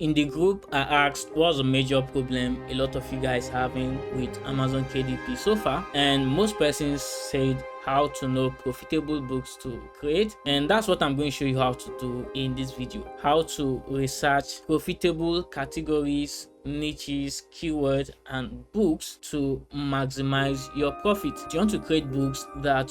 In the group, I asked what's the major problem a lot of you guys having with Amazon KDP so far, and most persons said how to know profitable books to create, and that's what I'm going to show you how to do in this video. How to research profitable categories, niches, keywords, and books to maximize your profit. You want to create books that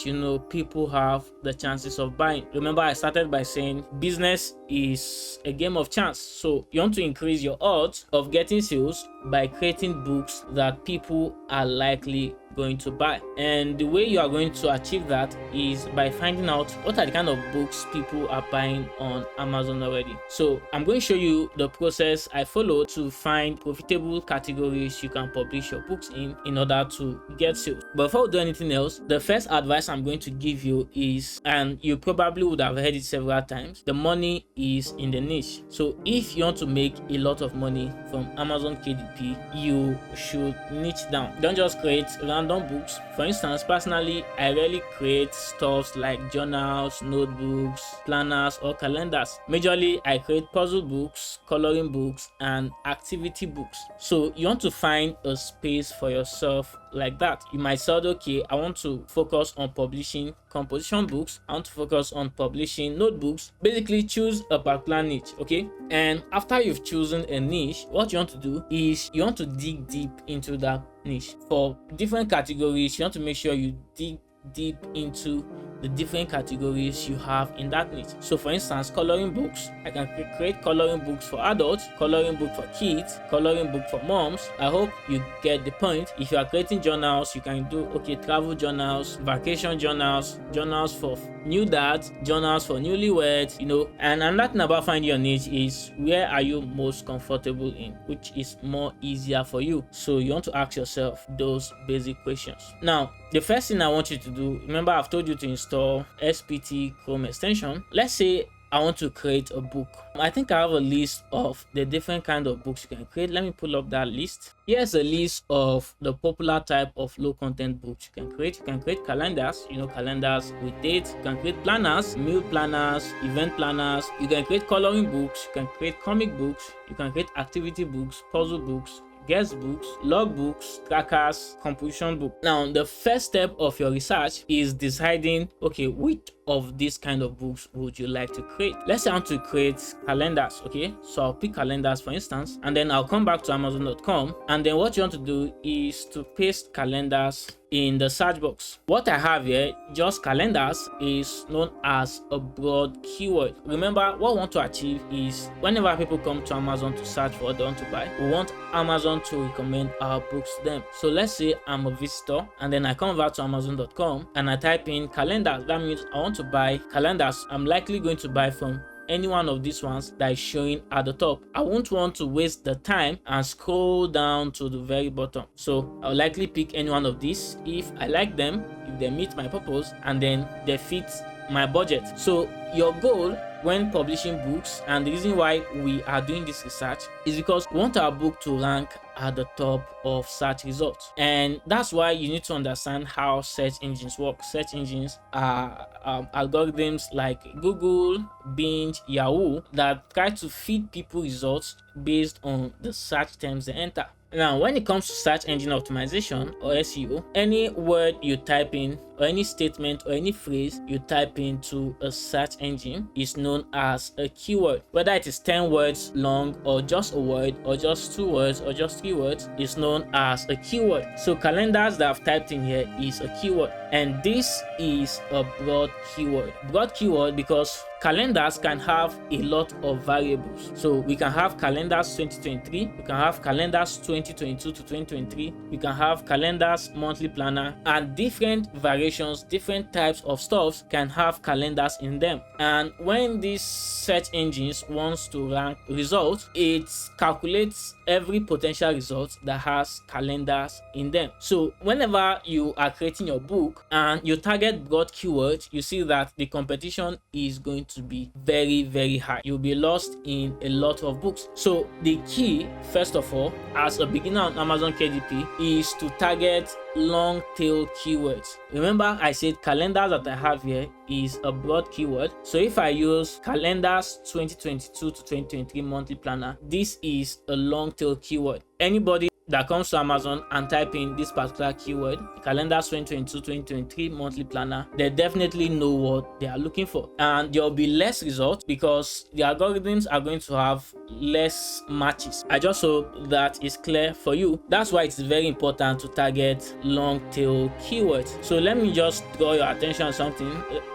people have the chances of buying. Remember, I started by saying business is a game of chance, so you want to increase your odds of getting sales by creating books that people are likely going to buy. And the way you are going to achieve that is by finding out what are the kind of books people are buying on Amazon already. So I'm going to show you the process I follow to find profitable categories you can publish your books in order to get sales. But before we do anything else, the first advice I'm going to give you is, and you probably would have heard it several times, the money is in the niche. So if you want to make a lot of money from Amazon KDP, you should niche down. Don't just create random books. For instance, personally, I rarely create stuffs like journals, notebooks, planners, or calendars. Majorly, I create puzzle books, coloring books, and activity books. So you want to find a space for yourself like that. You might say, okay, I want to focus on publishing composition books, I want to focus on publishing notebooks. Basically, choose a particular niche, okay? And after you've chosen a niche, what you want to do is you want to dig deep into that niche. For different categories, you want to make sure you dig deep into the different categories you have in that niche. So for instance, coloring books, I can create coloring books for adults, coloring book for kids, coloring book for moms. I hope you get the point. If you are creating journals, you can do travel journals, vacation journals, journals for new dads, journals for newlyweds, and another thing about finding your niche is where are you most comfortable in, which is more easier for you. So you want to ask yourself those basic questions. Now, the first thing I want you to do, remember I've told you to install SPT Chrome extension. Let's say I want to create a book. I think I have a list of the different kind of books you can create. Let me pull up that list. Here's a list of the popular type of low content books you can create. You can create calendars, calendars with dates. You can create planners, meal planners, event planners. You can create coloring books. You can create comic books. You can create activity books, puzzle books, guest books, log books, trackers, composition book. Now, the first step of your research is deciding, okay, which of these kind of books would you like to create? Let's say I want to create calendars, okay? So I'll pick calendars, for instance, and then I'll come back to Amazon.com, and then what you want to do is to paste calendars in the search box. What I have here, just calendars, is known as a broad keyword. Remember, what we want to achieve is whenever people come to Amazon to search for what they want to buy, we want Amazon to recommend our books to them. So let's say I'm a visitor, and then I come back to Amazon.com and I type in calendars. That means I want to buy calendars. I'm likely going to buy from any one of these ones that is showing at the top. I won't want to waste the time and scroll down to the very bottom. So I'll likely pick any one of these if I like them, if they meet my purpose, and then they fit my budget. So your goal when publishing books, and the reason why we are doing this research, is because we want our book to rank at the top of search results. And that's why you need to understand how search engines work. Search engines are algorithms like Google, Bing, Yahoo that try to feed people results based on the search terms they enter. Now, when it comes to search engine optimization or SEO, any word you type in or any statement or any phrase you type into a search engine is known as a keyword. Whether it is 10 words long or just a word or just 2 words or just 3 words is known as a keyword. So calendars that I've typed in here is a keyword, and this is a broad keyword. Broad keyword because calendars can have a lot of variables. So we can have calendars 2023, we can have calendars 2022 to 2023, we can have calendars monthly planner, and different variations, different types of stuffs can have calendars in them. And when these search engines wants to rank results, it calculates every potential result that has calendars in them. So whenever you are creating your book and you target broad keywords, you see that the competition is going to be very high. You'll be lost in a lot of books. So the key, first of all, as a beginner on Amazon KDP, is to target long tail keywords. Remember, I said calendars that I have here is a broad keyword. So if I use calendars 2022 to 2023 monthly planner, this is a long tail keyword. Anybody that comes to Amazon and type in this particular keyword, calendars 2022-2023 monthly planner, they definitely know what they are looking for, and there will be less results because the algorithms are going to have less matches. I just hope that is clear for you. That's why it's very important to target long tail keywords. So let me just draw your attention on something.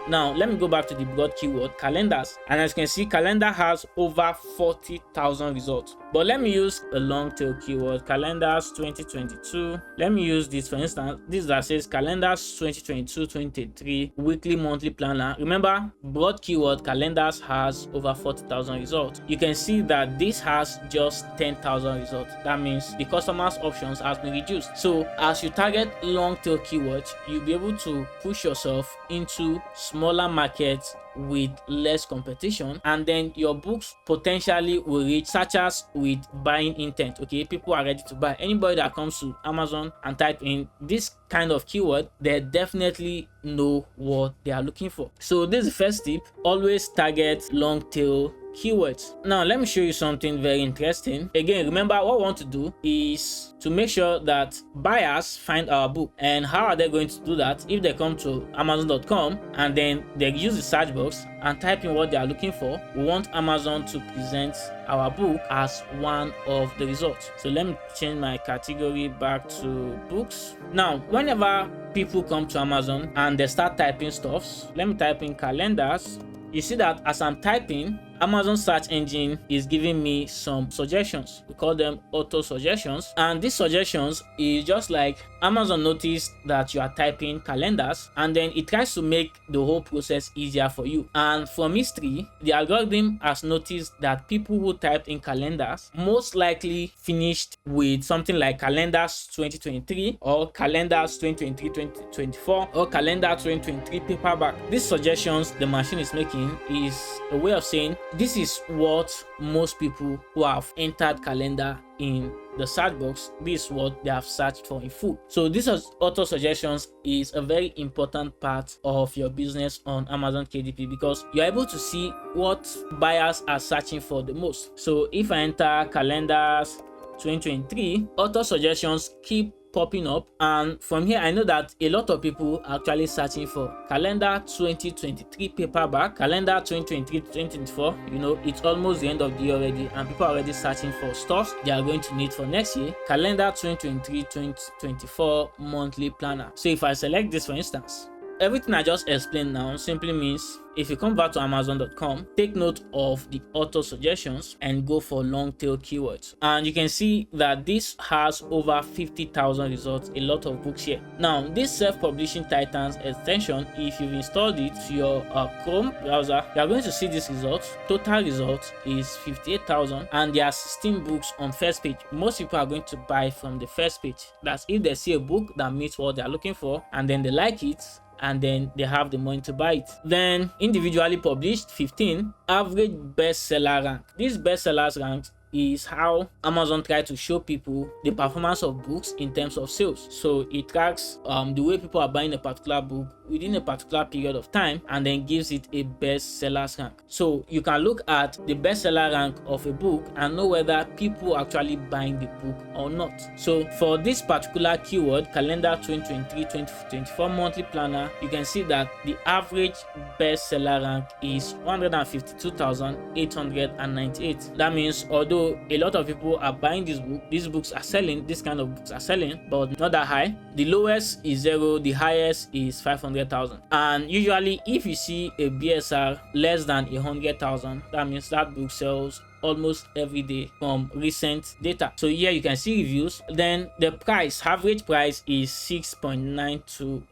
Now let me go back to the broad keyword calendars, and as you can see, calendar has over 40,000 results. But let me use a long tail keyword, calendars 2022. Let me use this, for instance, this that says calendars 2022-2023 weekly monthly planner. Remember, broad keyword calendars has over 40,000 results. You can see that this has just 10,000 results. That means the customer's options has been reduced. So as you target long tail keywords, you'll be able to push yourself into smaller markets with less competition, and then your books potentially will reach searchers with buying intent. Okay, people are ready to buy. Anybody that comes to Amazon and type in this kind of keyword, they definitely know what they are looking for. So this is the first tip: always target long tail keywords. Now let me show you something very interesting. Again, remember, what we want to do is to make sure that buyers find our book. And how are they going to do that? If they come to amazon.com and then they use the search box and type in what they are looking for, we want Amazon to present our book as one of the results. So let me change my category back to books. Now whenever people come to Amazon and they start typing stuffs, let me type in calendars. You see that as I'm typing, Amazon search engine is giving me some suggestions. We call them auto suggestions, and these suggestions is just like Amazon noticed that you are typing calendars, and then it tries to make the whole process easier for you. And from history, the algorithm has noticed that people who typed in calendars most likely finished with something like calendars 2023 or calendars 2023-2024 or calendar 2023 paperback. These suggestions the machine is making is a way of saying this is what most people who have entered calendar in the search box, this is what they have searched for in full. So this auto suggestions is a very important part of your business on Amazon KDP because you're able to see what buyers are searching for the most. So if I enter calendars 2023, auto suggestions keep popping up, and from here I know that a lot of people are actually searching for calendar 2023 paperback, calendar 2023-2024. You know, it's almost the end of the year already and people are already searching for stuff they are going to need for next year. Calendar 2023-2024 monthly planner. So if I select this, for instance, everything I just explained now simply means if you come back to amazon.com, take note of the auto suggestions and go for long tail keywords, and you can see that this has over 50,000 results. A lot of books here. Now this self-publishing titans extension, if you've installed it to your Chrome browser, you are going to see this results. Total result is 58,000, and there are 16 books on first page. Most people are going to buy from the first page. That's if they see a book that meets what they are looking for and then they like it, and then they have the money to buy it. Then individually published 15, average bestseller rank. This bestsellers rank is how Amazon try to show people the performance of books in terms of sales. So it tracks the way people are buying a particular book within a particular period of time and then gives it a bestsellers rank. So you can look at the bestseller rank of a book and know whether people are actually buying the book or not. So for this particular keyword, calendar 2023-2024 monthly planner, you can see that the average bestseller rank is 152,898. That means although a lot of people are buying this book, these books are selling, this kind of books are selling, but not that high. The lowest is 0, the highest is 500,000. And usually if you see a BSR less than 100,000, that means that book sells almost every day from recent data. So here you can see reviews. Then the price, average price is $6.92.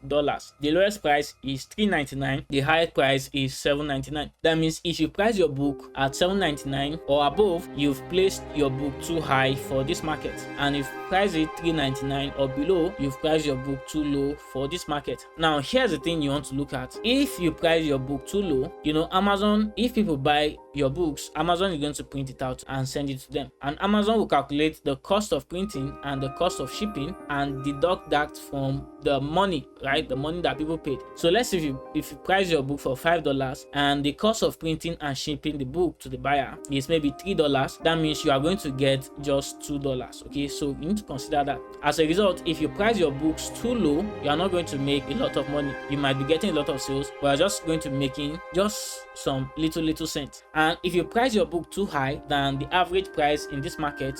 The lowest price is $3.99. The highest price is $7.99. That means if you price your book at $7.99 or above, you've placed your book too high for this market. And if you price it $3.99 or below, you've priced your book too low for this market. Now here's the thing you want to look at. If you price your book too low, you know, Amazon, if people buy your books, Amazon is going to print it out and send it to them, and Amazon will calculate the cost of printing and the cost of shipping and deduct that from the money, right? The money that people paid. So let's say if you price your book for $5 and the cost of printing and shipping the book to the buyer is maybe $3, that means you are going to get just $2. Okay, so you need to consider that. As a result, if you price your books too low, you are not going to make a lot of money. You might be getting a lot of sales, but you're just going to be making just some little cents. And if you price your book too high than the average price in this market,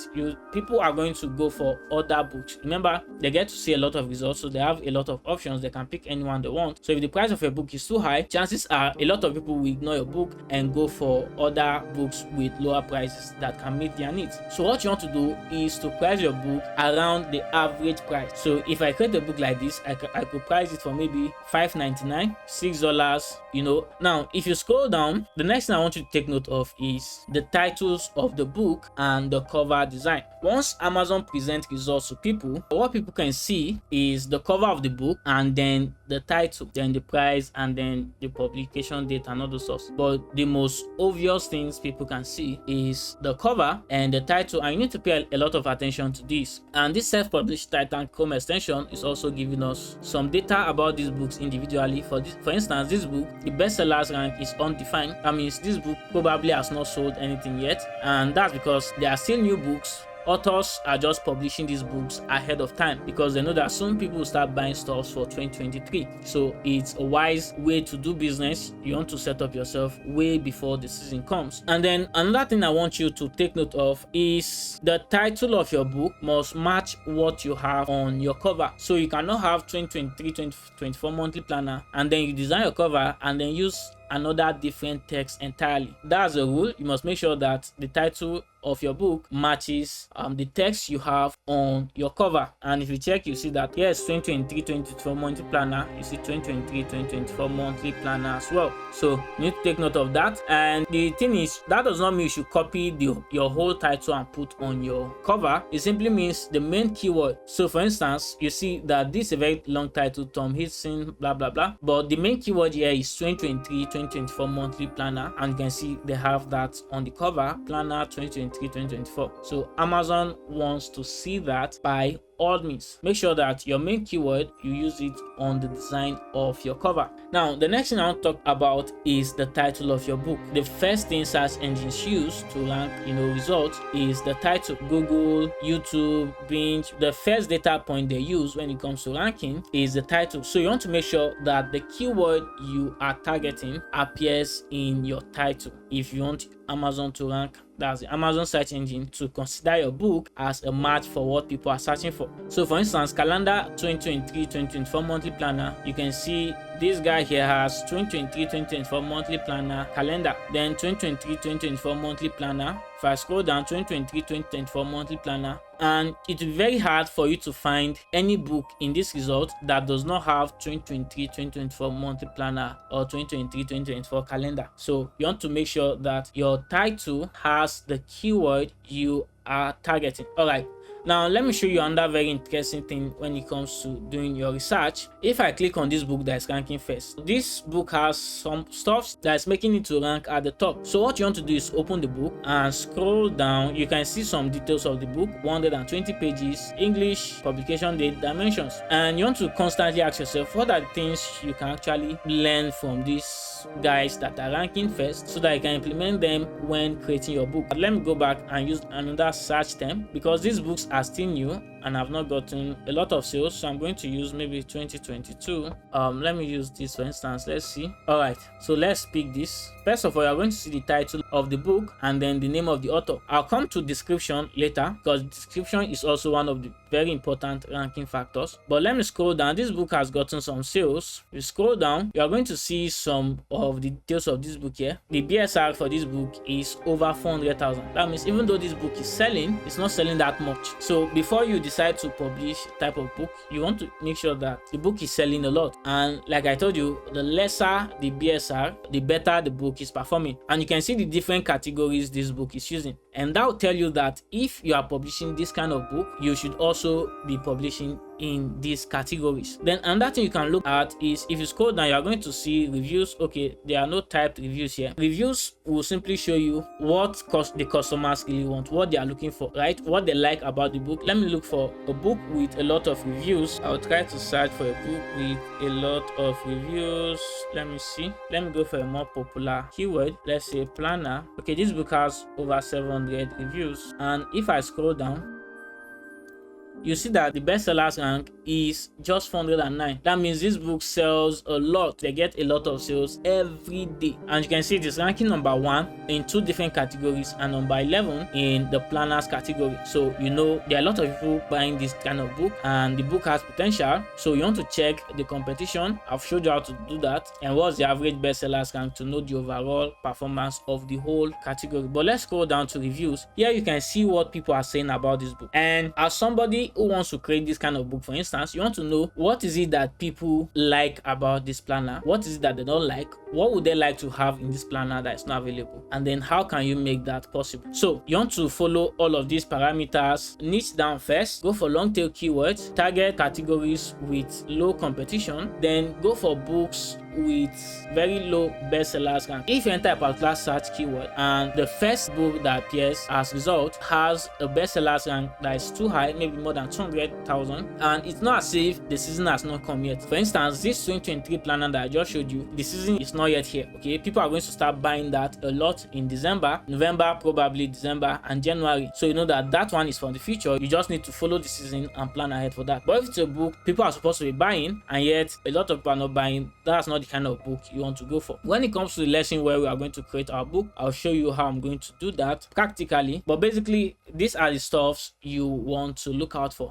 people are going to go for other books. Remember, they get to see a lot of results, so they have a lot of options. They can pick anyone they want. So if the price of a book is too high, chances are a lot of people will ignore your book and go for other books with lower prices that can meet their needs. So what you want to do is to price your book around the average price. So if I create a book like this, I could price it for maybe $5.99, $6, you know. Now if you scroll down, the next thing I want you to take note of is the titles of the book and the cover design. Once Amazon presents results to people, what people can see is the cover of the book and then the title, then the price, and then the publication date and other stuff. But the most obvious things people can see is the cover and the title, and you need to pay a lot of attention to this. And this self-published Titan Chrome extension is also giving us some data about these books individually. For instance, this book, the bestsellers rank is undefined. That means this book probably has not sold anything yet, and that's because they are still new books. Authors are just publishing these books ahead of time because they know that soon people will start buying stuff for 2023. So it's a wise way to do business. You want to set up yourself way before the season comes. And then another thing I want you to take note of is the title of your book must match what you have on your cover. So you cannot have 2023-2024 monthly planner and then you design your cover and then use another different text entirely. That's a rule. You must make sure that the title of your book matches the text you have on your cover. And if you check, you see that yes, 2023-2024 monthly planner, you see 2023-2024 monthly planner as well. So you need to take note of that. And the thing is, that does not mean you should copy your whole title and put on your cover. It simply means the main keyword. So for instance, you see that this is a very long title, Tom Hiddleston, blah blah blah, but the main keyword here is 2023-2024 monthly planner, and you can see they have that on the cover, planner 2023-2024. So Amazon wants to see that. By all means, make sure that your main keyword, you use it on the design of your cover. Now the next thing I want to talk about is the title of your book. The first thing search engines use to rank results is the title. Google, YouTube, Bing, the first data point they use when it comes to ranking is the title. So you want to make sure that the keyword you are targeting appears in your title if you want Amazon to rank, that's the Amazon search engine, to consider your book as a match for what people are searching for. So for instance, calendar 2023-2024 monthly planner, you can see this guy here has 2023-2024 monthly planner calendar, then 2023-2024 monthly planner. If I scroll down, 2023-2024 monthly planner, and it's very hard for you to find any book in this result that does not have 2023-2024 monthly planner or 2023-2024 calendar. So you want to make sure that your title has the keyword you are targeting. All right. Now let me show you another very interesting thing when it comes to doing your research. If I click on this book that is ranking first, this book has some stuff that is making it to rank at the top. So what you want to do is open the book and scroll down. You can see some details of the book, 120 pages, English, publication date, dimensions, and you want to constantly ask yourself, what are the things you can actually learn from these guys that are ranking first so that you can implement them when creating your book. But let me go back and use another search term because these books are still new and I've not gotten a lot of sales, so I'm going to use maybe 2022. Let me use this for instance. Let's see. All right, so let's pick this. First of all, you're going to see the title of the book and then the name of the author. I'll come to description later because description is also one of the very important ranking factors. But let me scroll down. This book has gotten some sales. You scroll down, you are going to see some of the details of this book here. The BSR for this book is over 400,000. That means even though this book is selling, it's not selling that much. So before you decide to publish a type of book, you want to make sure that the book is selling a lot. And like I told you, the lesser the BSR, the better the book is performing. And you can see the different categories this book is using. And that will tell you that if you are publishing this kind of book, you should also be publishing in these categories. Then another thing you can look at is if you scroll down, you are going to see reviews. Okay, there are no typed reviews here. Reviews will simply show you what the customers really want, what they are looking for, right? What they like about the book. Let me look for a book with a lot of reviews. I'll try to search for a book with a lot of reviews. Let me see. Let me go for a more popular keyword. Let's say planner. Okay, this book has over 700 reviews, and if I scroll down, you see that the bestsellers rank is just 409. That means this book sells a lot. They get a lot of sales every day. And you can see it is ranking number 1 in 2 different categories and number 11 in the planners category. So you know there are a lot of people buying this kind of book and the book has potential. So you want to check the competition. I've showed you how to do that and what's the average bestsellers rank to know the overall performance of the whole category. But let's scroll down to reviews. Here you can see what people are saying about this book. And as somebody who wants to create this kind of book, for instance, you want to know what is it that people like about this planner, what is it that they don't like, what would they like to have in this planner that is not available, and then how can you make that possible. So you want to follow all of these parameters, niche down first, go for long tail keywords, target categories with low competition, then go for books with very low bestsellers rank. If you enter a particular search keyword and the first book that appears as result has a bestsellers rank that is too high, maybe more than 200,000, and it's not as if the season has not come yet. For instance, this 2023 planner that I just showed you, the season is not yet here. Okay, people are going to start buying that a lot in December, November, probably December and January. So you know that that one is for the future. You just need to follow the season and plan ahead for that. But if it's a book people are supposed to be buying and yet a lot of people are not buying, that's not the kind of book you want to go for. When it comes to the lesson where we are going to create our book, I'll show you how I'm going to do that practically. But basically, these are the stuffs you want to look out for.